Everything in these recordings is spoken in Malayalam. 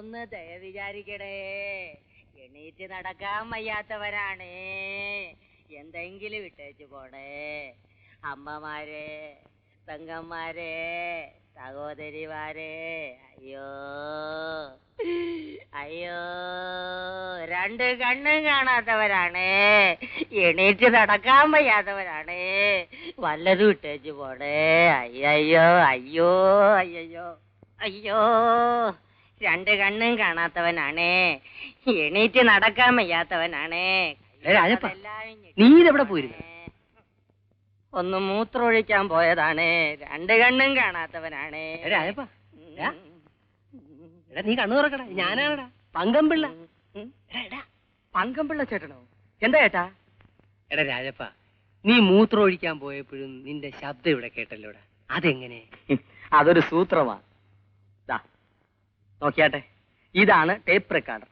ഒന്ന് ദയ വിചാരിക്കടേ. എണീറ്റ് നടക്കാൻ വയ്യാത്തവരാണ്. എന്തെങ്കിലും ഇട്ടേച്ചു പോണേ. അമ്മമാരെ, പെങ്ങന്മാരെ, സഹോദരിമാരെ, അയ്യോ അയ്യോ, രണ്ട് കണ്ണും കാണാത്തവരാണ്. എണീറ്റ് നടക്കാൻ വയ്യാത്തവരാണ്. വല്ലതും ഇട്ടേച്ചു പോണേ. അയ്യോ അയ്യോ അയ്യോ അയ്യോ, രണ്ട് കണ്ണും കാണാത്തവനാണ്. എണീറ്റ് നടക്കാൻ വയ്യാത്തവനാണ്. നീ ഇതെവിടെ പോയിരുന്നു? ഒന്ന് മൂത്രമൊഴിക്കാൻ പോയതാണ്. രണ്ട് കണ്ണും കാണാത്തവനാണ്. നീ കണ്ണു തുറക്കടാ. ഞാനാണടാ പങ്കംപിള്ള. പങ്കംപിള്ള ചേട്ടനോ? എന്താ ചേട്ടാ? എടാ രാജപ്പ, നീ മൂത്രം ഒഴിക്കാൻ പോയപ്പോഴും നിന്റെ ശബ്ദം ഇവിടെ കേട്ടല്ലോടാ. അതെങ്ങനെ? അതൊരു സൂത്രമാ. നോക്കിയാട്ടെ, ഇതാണ് ടേപ്പ് റെക്കോർഡർ.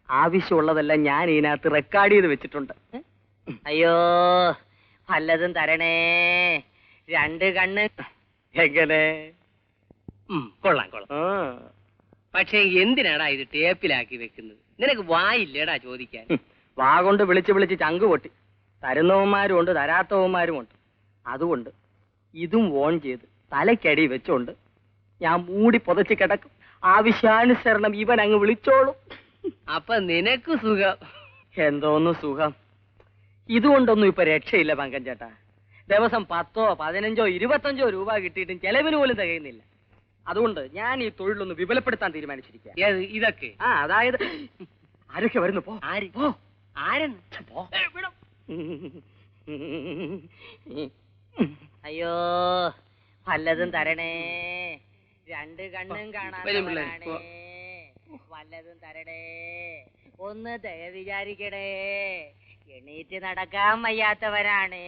ആവശ്യമുള്ളതെല്ലാം ഞാൻ ഇതിനകത്ത് റെക്കോർഡ് ചെയ്ത് വെച്ചിട്ടുണ്ട്. അയ്യോ, വല്ലതും തരണേ. രണ്ട് കണ്ണ്. എങ്ങനെ? കൊള്ളാം കൊള്ളാം. പക്ഷെ എന്തിനാടാ ഇത് ടേപ്പിലാക്കി വെക്കുന്നത്? നിനക്ക് വായില്ലേടാ ചോദിക്കാൻ? വാ കൊണ്ട് വിളിച്ച് വിളിച്ച് ചങ്ക് പൊട്ടി. തരുന്നവന്മാരും ഉണ്ട്, തരാത്തവന്മാരും ഉണ്ട്. അതുകൊണ്ട് ഇതും ഓൺ ചെയ്ത് തലക്കടി വെച്ചോണ്ട് ഞാൻ മൂടി പുതച്ച് കിടക്കും. ആവശ്യാനുസരണം ഇവൻ അങ്ങ് വിളിച്ചോളും. അപ്പൊ നിനക്ക് സുഖം. എന്തോന്നു സുഖം? ഇതുകൊണ്ടൊന്നും ഇപ്പൊ രക്ഷയില്ല പങ്കൻ ചേട്ടാ. ദിവസം 10, 15, 25 രൂപ കിട്ടിയിട്ടും ചെലവിന് പോലും തികയുന്നില്ല. അതുകൊണ്ട് ഞാൻ ഈ തൊഴിലൊന്ന് വിപുലപ്പെടുത്താൻ തീരുമാനിച്ചിരിക്കുക. ഇതൊക്കെ അതായത് ആരൊക്കെ വരുന്നു? പോ. അയ്യോ, വല്ലതും തരണേ. രണ്ട് കണ്ണും കാണാത്തവരാണ്. വല്ലതും തരണേ. ഒന്ന് ദയ വിചാരിക്കണേ. എണീറ്റ് നടക്കാൻ വയ്യാത്തവരാണ്.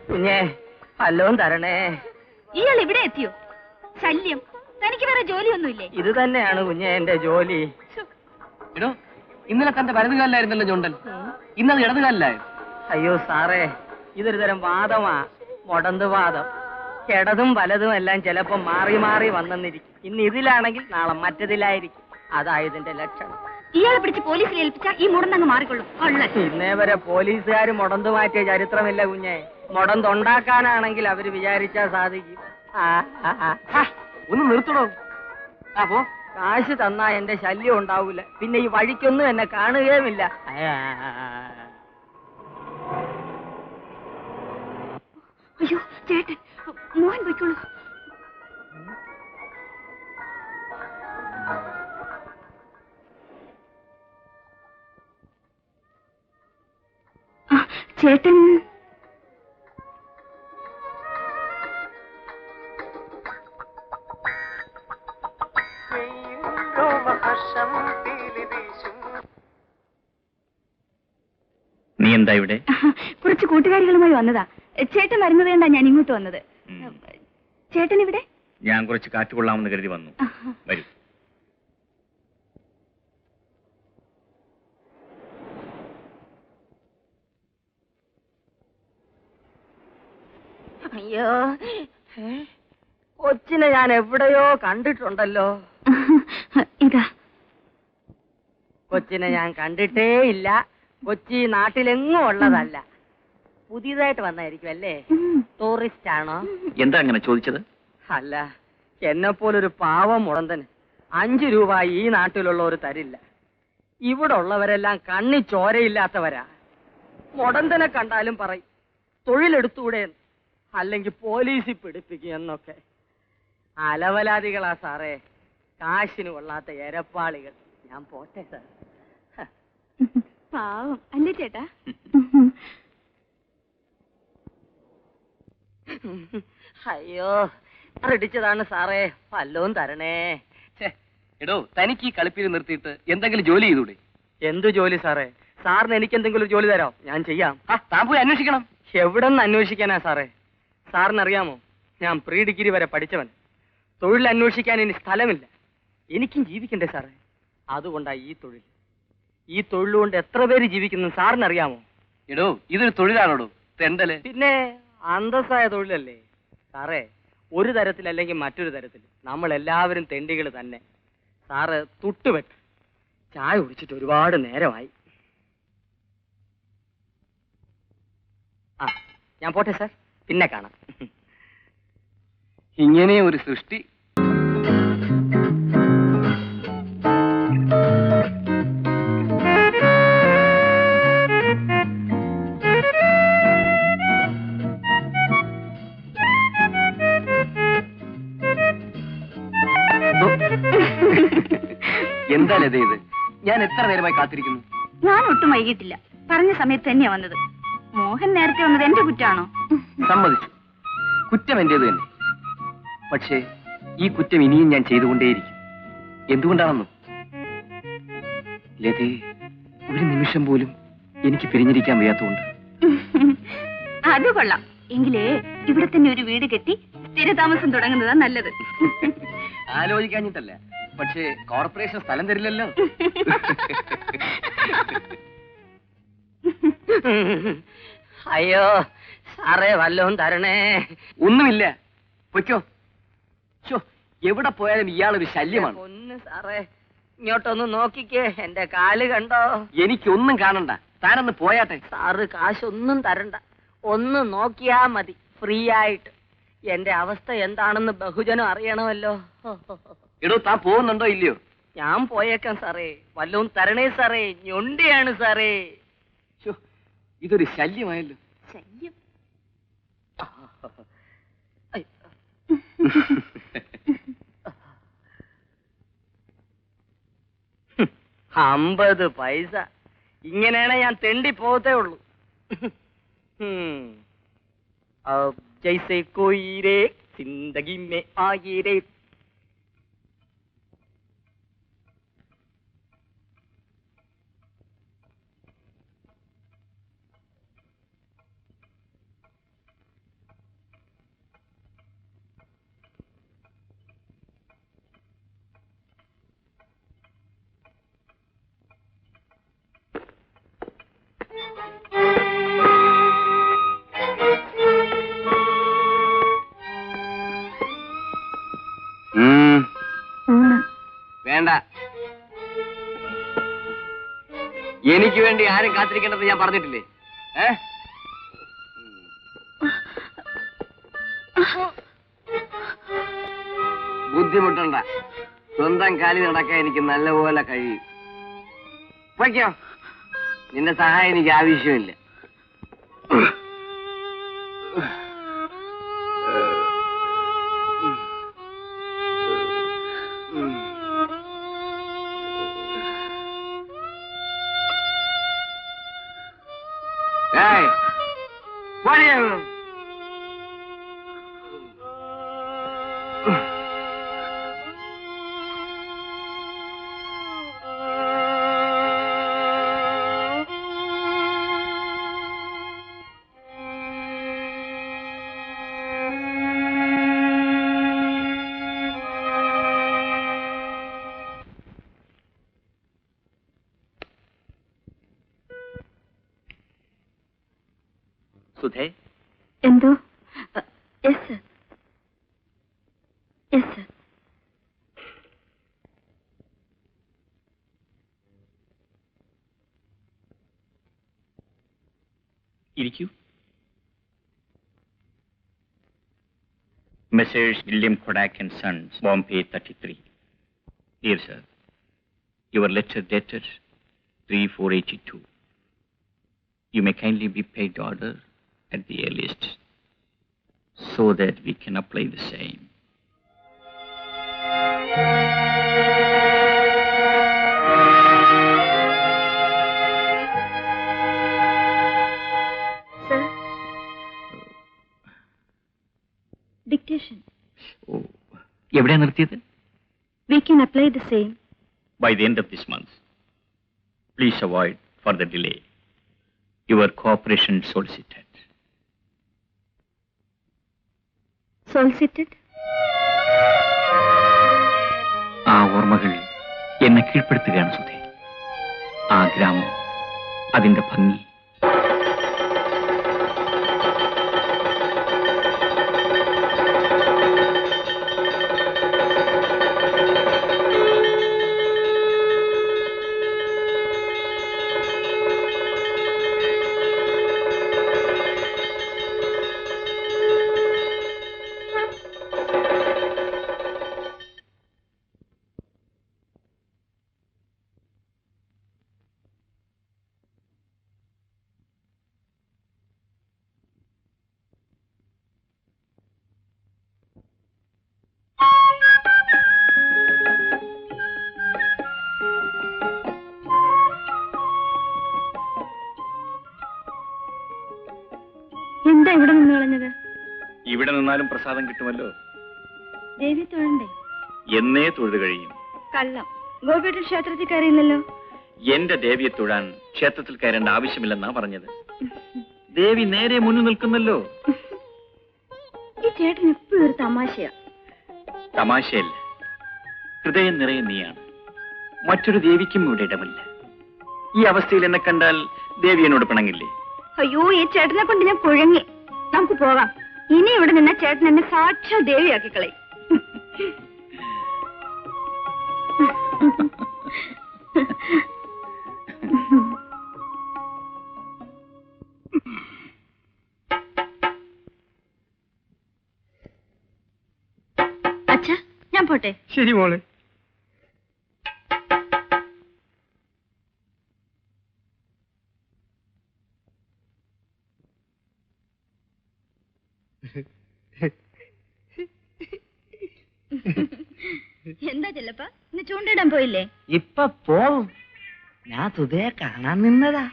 കുഞ്ഞേ, വല്ലതും തരണേ. ഇയാൾ ഇവിടെ എത്തിയോ? ശല്യം. തനിക്ക് വേറെ ജോലിയൊന്നുമില്ലേ? ഇത് തന്നെയാണ് കുഞ്ഞേ എന്റെ ജോലി. ഇന്നലെ തന്റെ വലതുകാലിലായിരുന്നല്ലോ ചുണ്ടൻ, ഇന്നത് ഇടതുകാലിലായോ? അയ്യോ സാറേ, ഇതൊരു തരം വാദമാ, മൊടന്ത് വാദം. ഇടതും വലതും എല്ലാം ചിലപ്പോ മാറി മാറി വന്നെന്നിരിക്കും. ഇന്ന് ഇതിലാണെങ്കിൽ നാളെ മറ്റതിലായിരിക്കും. അതായതിന്റെ ലക്ഷണം. ഇയാളെ പിടിച്ച് പോലീസിൽ ഏൽപ്പിച്ചാൽ ഈ മുടന്തങ്ങ് മാറിക്കൊള്ളും. ഇന്നേ വരെ പോലീസുകാർ മുടന്ത് മാറ്റിയ ചരിത്രമില്ല കുഞ്ഞെ. മുടന്തുണ്ടാക്കാനാണെങ്കിൽ അവര് വിചാരിച്ചാ സാധിക്കും. ഒന്ന് നിർത്തണോ? അപ്പോ കാശ് തന്നാ എന്റെ ശല്യം ഉണ്ടാവൂല. പിന്നെ ഈ വഴിക്കൊന്നും എന്നെ കാണുകയുമില്ല. അയ്യോ ചേട്ടൻ, മോഹൻ പോയിക്കോളൂ. ചേട്ടൻ നീ എന്താ ഇവിടെ? കുറച്ച് കൂട്ടുകാരികളുമായി വന്നതാ. ചേട്ടൻ വരുന്നത് കൊണ്ടാ ഞാൻ ഇങ്ങോട്ട് വന്നത്. ചേട്ടൻ ഇവിടെ? ഞാൻ കുറച്ച് കാറ്റ് കൊള്ളാമെന്ന് കരുതി വന്നു. വരൂ. അയ്യോ, കൊച്ചിനെ ഞാൻ എവിടെയോ കണ്ടിട്ടുണ്ടല്ലോ. ഇതാ കൊച്ചിനെ ഞാൻ കണ്ടിട്ടേ ഇല്ല. കൊച്ചി നാട്ടിലെങ്ങും ഉള്ളതല്ല. പുതിയതായിട്ട് വന്നായിരിക്കും അല്ലേ? ടൂറിസ്റ്റ് ആണോ? എന്താ അങ്ങനെ ചോദിച്ചത്? അല്ല, എന്നെ പോലൊരു പാവം മുടന്തന് 5 രൂപ ഈ നാട്ടിലുള്ളവർ തരില്ല. ഇവിടെ ഉള്ളവരെല്ലാം കണ്ണി ചോരയില്ലാത്തവരാ. മുടന്തനെ കണ്ടാലും പറയും തൊഴിലെടുത്തൂടെ, അല്ലെങ്കിൽ പോലീസിൽ പിടിപ്പിക്കും എന്നൊക്കെ. അലവലാദികളാ സാറേ, കാശിന് കൊള്ളാത്ത എരപ്പാളികൾ. ഞാൻ പോട്ടെ സാർ. പാവം അല്ലേ ചേട്ടാ? അയ്യോ, ഇടിച്ചതാണ് സാറേ, വല്ലവും തരണേ. എടോ, തനിക്ക് ഈ കളിപ്പിൽ നിർത്തിയിട്ട് എന്തെങ്കിലും ജോലി ചെയ്തൂടെ? എന്തു ജോലി സാറേ? സാറിന് എനിക്ക് എന്തെങ്കിലും ജോലി തരാം, ഞാൻ ചെയ്യാം. താൻ പോയി അന്വേഷിക്കണം. എവിടെ നിന്ന് അന്വേഷിക്കാനാ സാറേ? സാറിനറിയാമോ, ഞാൻ പ്രീ ഡിഗ്രി വരെ പഠിച്ചവൻ. തൊഴിൽ അന്വേഷിക്കാൻ ഇനി സ്ഥലമില്ല. എനിക്കും ജീവിക്കണ്ടേ സാറേ? അതുകൊണ്ടാ ഈ തൊഴിൽ. ഈ തൊഴിലുകൊണ്ട് എത്ര പേര് ജീവിക്കുന്നു സാറിനറിയാമോ? എടോ, ഇതൊരു തൊഴിലാണോടോ? തെണ്ടല്. പിന്നെ അന്തസ്സായ തൊഴിലല്ലേ സാറേ. ഒരു തരത്തിലല്ലെങ്കിൽ മറ്റൊരു തരത്തിൽ നമ്മൾ എല്ലാവരും തെണ്ടികൾ തന്നെ. സാറ് തുട്ടുപെട്ട് ചായ കുടിച്ചിട്ട് ഒരുപാട് നേരമായി. ആ ഞാൻ പോട്ടെ സാർ, പിന്നെ കാണാം. ഇങ്ങനെ ഒരു സൃഷ്ടി. എന്താ ലത ഇത്? ഞാൻ എത്ര നേരമായി കാത്തിരിക്കുന്നു. ഞാൻ ഒട്ടും വൈകിട്ടില്ല. പറഞ്ഞ സമയത്ത് തന്നെയാ വന്നത്. മോഹൻ നേരത്തെ വന്നത് എന്റെ കുറ്റാണോ? സമ്മതിച്ചു, കുറ്റം എന്റേത് തന്നെ. പക്ഷേ ഈ കുറ്റം ഇനിയും ഞാൻ ചെയ്തുകൊണ്ടേയിരിക്കും. എന്തുകൊണ്ടാണെന്നോ? ലതേ, ഒരു നിമിഷം പോലും എനിക്ക് പിരിഞ്ഞിരിക്കാൻ വയ്യാത്തതുകൊണ്ട്. അത് കൊള്ളാം. എങ്കിലേ ഇവിടെ തന്നെ ഒരു വീട് കെട്ടി സ്ഥിരതാമസം തുടങ്ങുന്നതാ നല്ലത്. ആലോചിക്കാഞ്ഞിട്ടല്ല, പക്ഷേ കോർപ്പറേഷൻ സ്ഥലം തരില്ലല്ലോ. അയ്യോ സാറേ, വല്ലതും തരണേ. ഒന്നുമില്ല, പൊയ്ക്കോ. എവിടെ പോയാലും ഇയാളൊരു ശല്യമാണ്. ഒന്ന് സാറേ, ഇങ്ങോട്ടൊന്ന് നോക്കിക്കേ, എന്റെ കാല് കണ്ടോ? എനിക്കൊന്നും കാണണ്ട, താനൊന്ന് പോയാട്ടെ. സാറ് കാശൊന്നും തരണ്ട, ഒന്ന് നോക്കിയാ മതി, ഫ്രീ ആയിട്ട്. എന്റെ അവസ്ഥ എന്താണെന്ന് ബഹുജനം അറിയണമല്ലോ. എടോ, താൻ പോകുന്നുണ്ടോ ഇല്ലയോ? ഞാൻ പോയേക്കാം സാറേ, വല്ലതും തരണേ സാറേ, ഞൊണ്ടിയാണ് സാറേ. ഇതൊരു ശല്യമായല്ലോ. ശല്യം? 50 പൈസ. ഇങ്ങനെയാണ് ഞാൻ തെണ്ടി പോകത്തേ ഉള്ളൂ. ജൈസെ കോയിരേ സിന്ദഗി മേ ആയിരേ. വേണ്ട, എനിക്ക് വേണ്ടി ആരും കാത്തിരിക്കേണ്ടത് ഞാൻ പറഞ്ഞിട്ടില്ലേ? ബുദ്ധിമുട്ടണ്ട, സ്വന്തം കാലിൽ നടക്കാൻ എനിക്ക് നല്ലപോലെ കഴിയും. വയ്ക്കോ, നിന്റെ സഹായം എനിക്ക് ആവശ്യമില്ല. സുധേ, എന്തോ? Yes sir, yes sir. ഇരിക്കൂ. Messrs. William Kodak and Sons, Bombay 33. Dear sir, your letter dated 3/4/82. You may kindly be paid order at the earliest, so that we can apply the same. Sir, dictation. Oh, എവിടെയാ നിർത്തിയത്? We can apply the same. By the end of this month. Please avoid further delay. Your cooperation solicited. Solicited? ആ ഓർമ്മകൾ എന്നെ കീഴ്പ്പെടുത്തുകയാണ് സുധേ. ആ ഗ്രാമം, അതിന്റെ ഭംഗി. ഇവിടെ നിന്ന് കളഞ്ഞത്? ഇവിടെ നിന്നാലും പ്രസാദം കിട്ടുമല്ലോ. ദേവി തൊഴണ്ടേ? എന്നേ തൊഴുത് കഴിയും. കള്ളം. ഗോപിയുടെ ക്ഷേത്രത്തിൽ കയറിയില്ലല്ലോ. എന്റെ ദേവിയെ തൊഴാൻ ക്ഷേത്രത്തിൽ കയറേണ്ട ആവശ്യമില്ലെന്നാ പറഞ്ഞത്. ദേവി നേരെ മുന്നിൽ നിൽക്കുന്നല്ലോ. ഈ ചേട്ടൻ എപ്പോഴും ഒരു തമാശയാ. തമാശയല്ല, ഹൃദയം നിറയെ നീയാണ്. മറ്റൊരു ദേവിക്കും ഇവിടെ ഇടമില്ല. ഈ അവസ്ഥയിൽ എന്നെ കണ്ടാൽ ദേവി എന്നോട് പിണങ്ങില്ലേ? അയ്യോ, ഈ ചേട്ടനെ കൊണ്ട് ഞാൻ കുഴങ്ങി. നമുക്ക് പോകാം. ഇനി ഇവിടെ നിന്ന ചേട്ടൻ എന്നെ സാക്ഷാൽ ദേവിയാക്കി കളയും. അച്ഛാ, ഞാൻ പോട്ടെ? ശരി മോളെ. എന്താ ചെല്ലപ്പ, ഇന്ന് ചൂണ്ടിടാൻ പോയില്ലേ? ഇപ്പൊ പോവും. ഞാൻ സുധയെ കാണാൻ നിന്നതാ.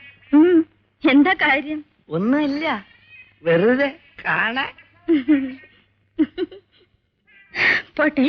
എന്താ കാര്യം? ഒന്നുമില്ല, വെറുതെ കാണാൻ. പോട്ടെ.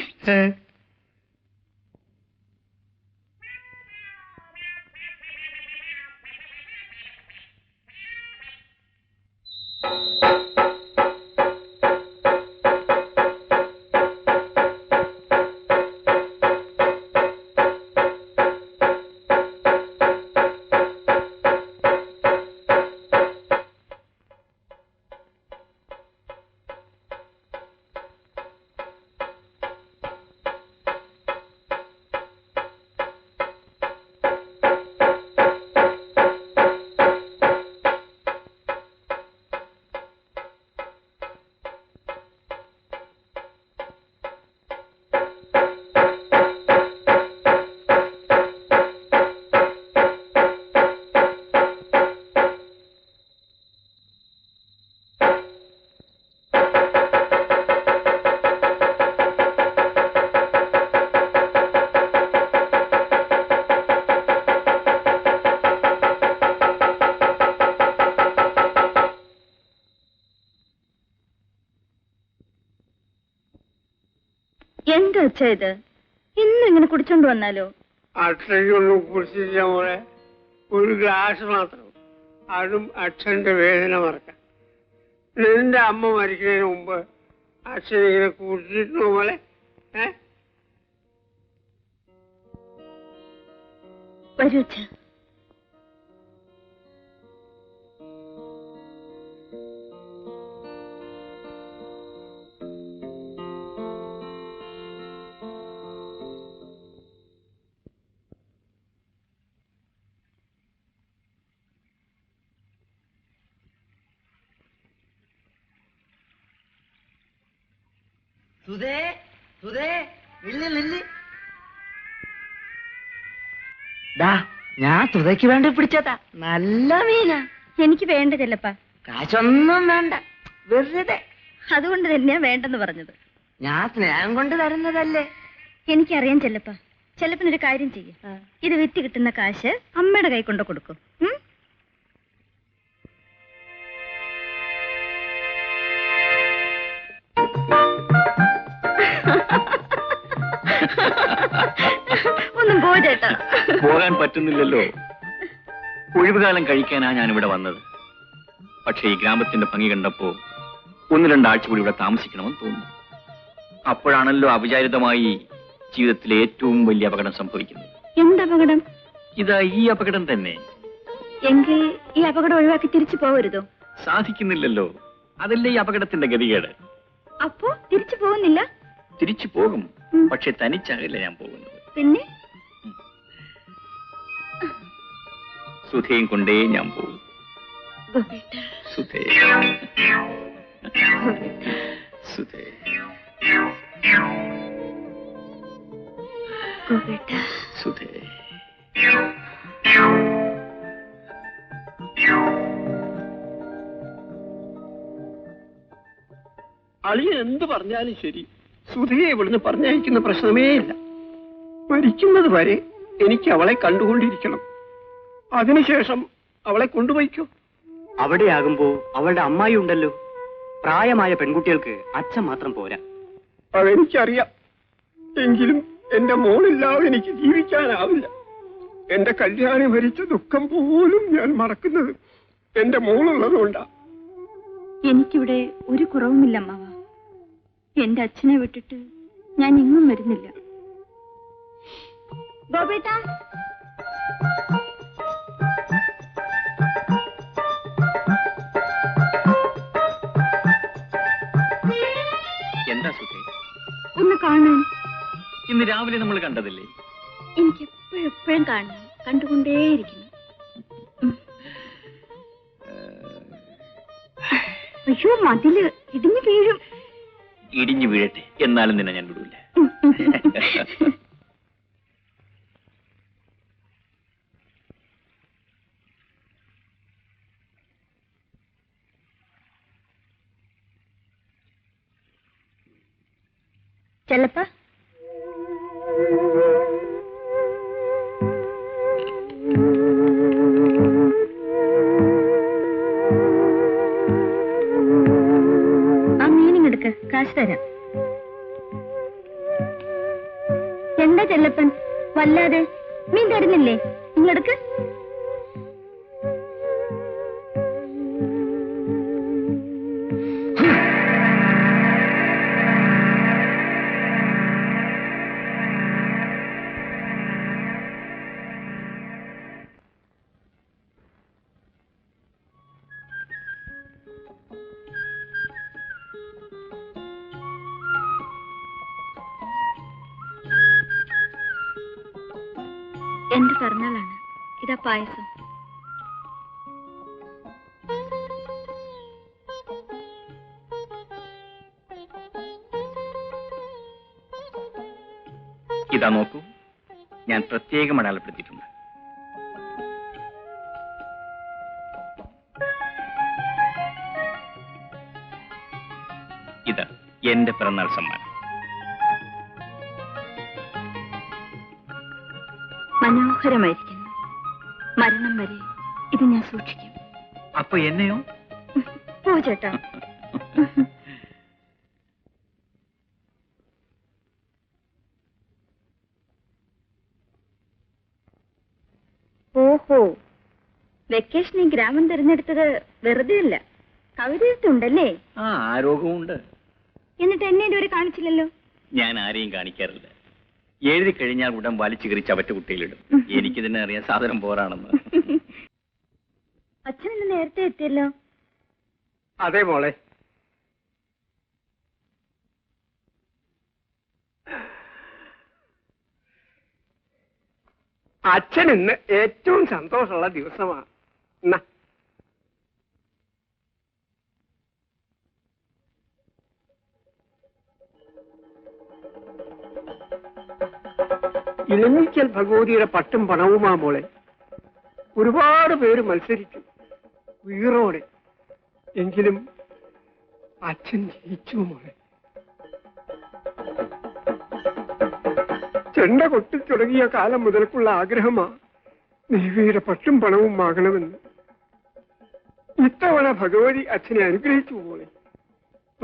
എന്താ അച്ഛാ ഇത്? ഇന്നും ഇങ്ങനെ കുടിച്ചോണ്ട് വന്നാലോ? അച്ഛനൊന്നും കുടിച്ചില്ല മോളെ, ഒരു ഗ്ലാസ് മാത്രം. അതും അച്ഛന്റെ വേദന മറക്കാൻ. നിന്റെ അമ്മ മരിക്കുന്നതിന് മുമ്പ് അച്ഛൻ ഇങ്ങനെ കുടിച്ചിരുന്നു മോളെ? വരൂ അച്ഛാ. സുധേ, സുധേ, നില്ല് നില്ല്. ദാ, ഞാൻ സുധയ്ക്ക് വേണ്ടി പിടിച്ചതാ. നല്ല മീനാ. എനിക്ക് വേണ്ട ചെല്ലപ്പ. കാശൊന്നും വേണ്ട, വെറുതെ. അതുകൊണ്ട് തന്നെയാ വേണ്ടെന്ന് പറഞ്ഞത്. ഞാൻ സ്നേഹം കൊണ്ട് തരുന്നതല്ലേ. എനിക്കറിയാം ചെല്ലപ്പ. ചെല്ലപ്പനൊരു കാര്യം ചെയ്യും. ഇത് വിറ്റ് കിട്ടുന്ന കാശ് അമ്മയുടെ കൈ കൊണ്ട് കൊടുക്കും. ഒന്നും പോ ചേട്ടാ. പോകാൻ പറ്റുന്നില്ലല്ലോ. ഒഴിവുകാലം കഴിക്കാനാ ഞാനിവിടെ വന്നത്. പക്ഷേ ഈ ഗ്രാമത്തിന്റെ ഭംഗി കണ്ടപ്പോ 1-2 ആഴ്ച കൂടി ഇവിടെ താമസിക്കണമെന്ന് തോന്നുന്നു. അപ്പോഴാണല്ലോ അവിചാരിതമായി ജീവിതത്തിലെ ഏറ്റവും വലിയ അപകടം സംഭവിക്കുന്നത്. എന്തപകടം? ഇതാ ഈ അപകടം തന്നെ. എങ്കിൽ ഈ അപകടം ഒഴിവാക്കി തിരിച്ചു പോകരുതോ? സാധിക്കുന്നില്ലല്ലോ. അതല്ലേ ഈ അപകടത്തിന്റെ ഗതികേട്. അപ്പോ തിരിച്ചു പോകുന്നില്ല? തിരിച്ചു പോകും, പക്ഷെ തനിച്ചാകില്ല ഞാൻ പോകുന്നത്. പിന്നെ സുധയും കൊണ്ടേ ഞാൻ പോകും. ഗോപേട്ട, സുധേ, സുധേ, ഗോപേട്ട, സുധേ. അളിയൻ എന്ത് പറഞ്ഞാലും ശരി, സുധയെ ഇവിടുന്ന് പറഞ്ഞയക്കുന്ന പ്രശ്നമേ ഇല്ല. മരിക്കുന്നത് വരെ എനിക്ക് അവളെ കണ്ടുകൊണ്ടിരിക്കണം. അതിനുശേഷം അവളെ കൊണ്ടുപോയിക്കോ. അവിടെയാകുമ്പോ അവളുടെ അമ്മായി ഉണ്ടല്ലോ. പ്രായമായ പെൺകുട്ടികൾക്ക് അച്ഛൻ മാത്രം പോരാ. അതെനിക്കറിയാം. എങ്കിലും എന്റെ മോളില്ലാതെ എനിക്ക് ജീവിക്കാനാവില്ല. എന്റെ കല്യാണി മരിച്ച ദുഃഖം പോലും ഞാൻ മറക്കുന്നത് എന്റെ മോളുള്ളതുകൊണ്ടാ. എനിക്കിവിടെ ഒരു കുറവുമില്ല അമ്മാവ. എന്റെ അച്ഛനെ വിട്ടിട്ട് ഞാൻ എങ്ങും വരുന്നില്ല. ഗോപേട്ടാ, എന്താ സുഖേ? ഒന്ന് കാണാൻ. ഇന്ന് രാവിലെ നമ്മൾ കണ്ടതല്ലേ? എനിക്ക് എപ്പോഴും കാണണം, കണ്ടുകൊണ്ടേയിരിക്കുന്നു. അയ്യോ, മതില് ഇടിഞ്ഞു വീഴും. ഇടിഞ്ഞു വീഴട്ടെ, എന്നാലും നിന്നെ ഞാൻ വിടൂല. ചെല്ലപ്പ, ആ മീനിങ് എടുക്ക, കാശ് തരാം. എന്താ ചെല്ലപ്പൻ വല്ലാതെ മീൻ തരുന്നില്ലേ? നിങ്ങളെടുക്ക്. എന്റെ പിറന്നാളാണ്. ഇതാ പായസം. ഇതാ നോക്കൂ, ഞാൻ പ്രത്യേകം അടയാളപ്പെടുത്തിയിട്ടുണ്ട്. ഇത് എന്റെ പിറന്നാൾ സമ്മാനം. മനോഹരമായിരിക്കുന്നു. മരണം വരെ ഇത് ഞാൻ സൂക്ഷിക്കും. അപ്പൊ എന്നെയോ? പോ ചേട്ടാ. ഓഹോ, വെക്കേഷൻ ഈ ഗ്രാമം തിരഞ്ഞെടുത്തത് വെറുതെ അല്ല. കവിതയുണ്ടല്ലേ? ആ, ആരോഗ്യമുണ്ട്. എന്നിട്ട് എന്നെ ഇതുവരെ കാണിച്ചില്ലല്ലോ. ഞാൻ ആരെയും കാണിക്കാറില്ല. എഴുതി കഴിഞ്ഞാൽ ഉടൻ വലിച്ചു കയറി ചവറ്റ കുട്ടിയിലിടും. എനിക്ക് തന്നെ അറിയാം സാധനം പോരാണെന്ന്. അച്ഛൻ ഇന്ന് നേരത്തെ എത്തിയല്ലോ. അതെ മോളെ. അച്ഛൻ ഇന്ന് ഏറ്റവും സന്തോഷമുള്ള ദിവസമാണ്. എന്നാ ഇളഞ്ഞിക്കൽ ഭഗവതിയുടെ പട്ടും പണവുമാ മോളെ. ഒരുപാട് പേര് മത്സരിച്ചു വീറോടെ. എങ്കിലും അച്ഛൻ ജയിച്ചു മോളെ. ചെണ്ട കൊട്ടി തുടങ്ങിയ കാലം മുതൽക്കുള്ള ആഗ്രഹമാ ദേവിയുടെ പട്ടും പണവും വാങ്ങണമെന്ന്. ഇത്തവണ ഭഗവതി അച്ഛനെ അനുഗ്രഹിച്ചു മോളെ.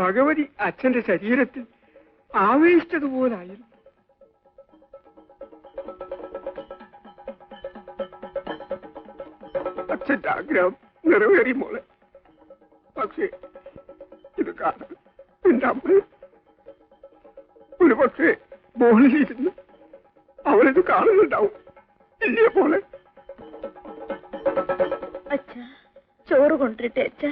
ഭഗവതി അച്ഛന്റെ ശരീരത്തിൽ ആവേശിച്ചതുപോലായിരുന്നു. അച്ഛന്റെ ആഗ്രഹം നിറവേറി മോളെ. പക്ഷേ ഇത് കാണാൻ എന്റെ അമ്മ ഒരു പക്ഷേ മോളിലിരുന്ന് അവളിത് കാണുന്നുണ്ടാവും. ഇല്ലേ മോളെ? അച്ഛാ, ചോറ് കൊണ്ടിട്ടെ അച്ഛാ.